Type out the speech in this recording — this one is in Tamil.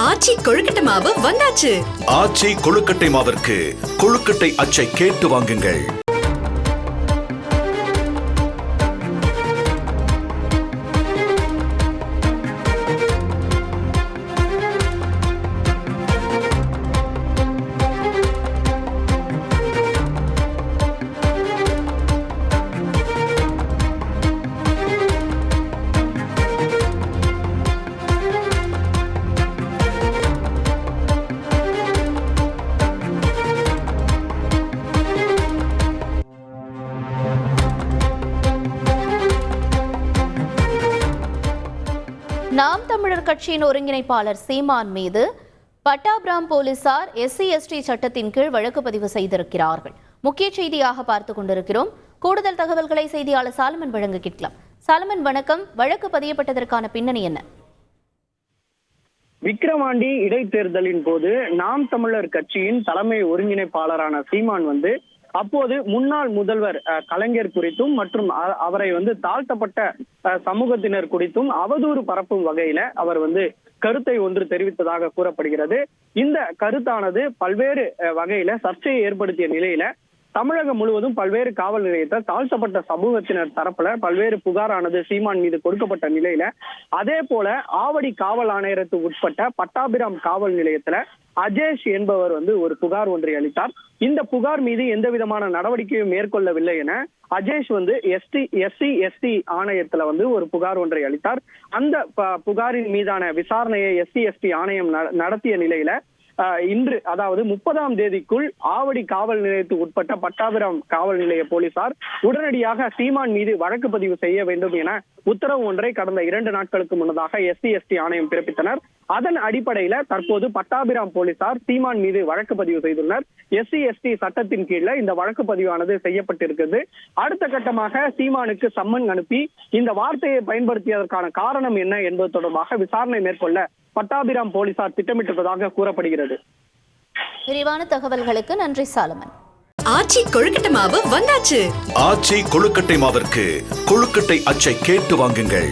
ஆச்சி கொழுக்கட்டை மாவு வந்தாச்சு. ஆச்சி கொழுக்கட்டை மாவிற்கு கொழுக்கட்டை அச்சை கேட்டு வாங்குங்கள். நாம் தமிழர் கட்சியின் ஒருங்கிணைப்பாளர் சீமான் மீது பட்டாபிராம் போலீசார் SC/ST சட்டத்தின் கீழ் வழக்கு பதிவு செய்திருக்கிறார்கள். முக்கிய செய்தியாக பார்த்துக் கொண்டிருக்கிறோம். கூடுதல் தகவல்களை செய்தியாளர் சாலமன் வழங்க கேட்கலாம். சாலமன் வணக்கம். வழக்கு பதியப்பட்டதற்கான பின்னணி என்ன? விக்கிரவாண்டி இடைத்தேர்தலின் போது நாம் தமிழர் கட்சியின் தலைமை ஒருங்கிணைப்பாளரான சீமான் அப்போது முன்னாள் முதல்வர் கலைஞர் குறித்தும் மற்றும் அவரை தாழ்த்தப்பட்ட சமூகத்தினர் குறித்தும் அவதூறு பரப்பும் வகையில அவர் கருத்தை ஒன்று தெரிவித்ததாக கூறப்படுகிறது. இந்த கருத்தானது பல்வேறு வகையில சர்ச்சையை ஏற்படுத்திய நிலையில தமிழகம் முழுவதும் பல்வேறு காவல் நிலையத்தில் தாழ்த்தப்பட்ட சமூகத்தினர் தரப்புல பல்வேறு புகாரானது சீமான் மீது கொடுக்கப்பட்ட நிலையில அதே போல ஆவடி காவல் ஆணையரத்துக்கு உட்பட்ட பட்டாபிராம் காவல் நிலையத்துல அஜேஷ் என்பவர் ஒரு புகார் ஒன்றை அளித்தார். இந்த புகார் மீது எந்த விதமான நடவடிக்கையும் மேற்கொள்ளவில்லை என அஜேஷ் SC/ST ஆணையத்துல ஒரு புகார் ஒன்றை அளித்தார். அந்த புகாரின் மீதான விசாரணையை SC/ST ஆணையம் நடத்திய நிலையில இன்று அதாவது 30ஆம் தேதிக்குள் ஆவடி காவல் நிலையத்துக்கு உட்பட்ட பட்டாபிராம் காவல் நிலைய போலீசார் உடனடியாக சீமான் மீது வழக்கு பதிவு செய்ய வேண்டும் என உத்தரவு ஒன்றை கடந்த 2 நாட்களுக்கு முன்னதாக SC/ST ஆணையம் பிறப்பித்தனர். அதன் அடிப்படையில தற்போது பட்டாபிராம் போலீசார் சீமான் மீது வழக்கு பதிவு செய்துள்ளனர். SC/ST சட்டத்தின் கீழ இந்த வழக்கு பதிவானது செய்யப்பட்டிருக்கிறது. அடுத்த கட்டமாக சீமானுக்கு சம்மன் அனுப்பி இந்த வார்த்தையை பயன்படுத்தியதற்கான காரணம் என்ன என்பது தொடர்பாக விசாரணை மேற்கொள்ள பட்டாபிராம் போலீசார் திட்டமிட்டிருப்பதாக கூறப்படுகிறது. விரிவான தகவல்களுக்கு நன்றி சாலமன். ஆச்சி கொழுக்கட்டை மாவு வந்தாச்சு. ஆச்சி கொழுக்கட்டை மாவிற்கு கொழுக்கட்டை அச்சை கேட்டு வாங்குங்கள்.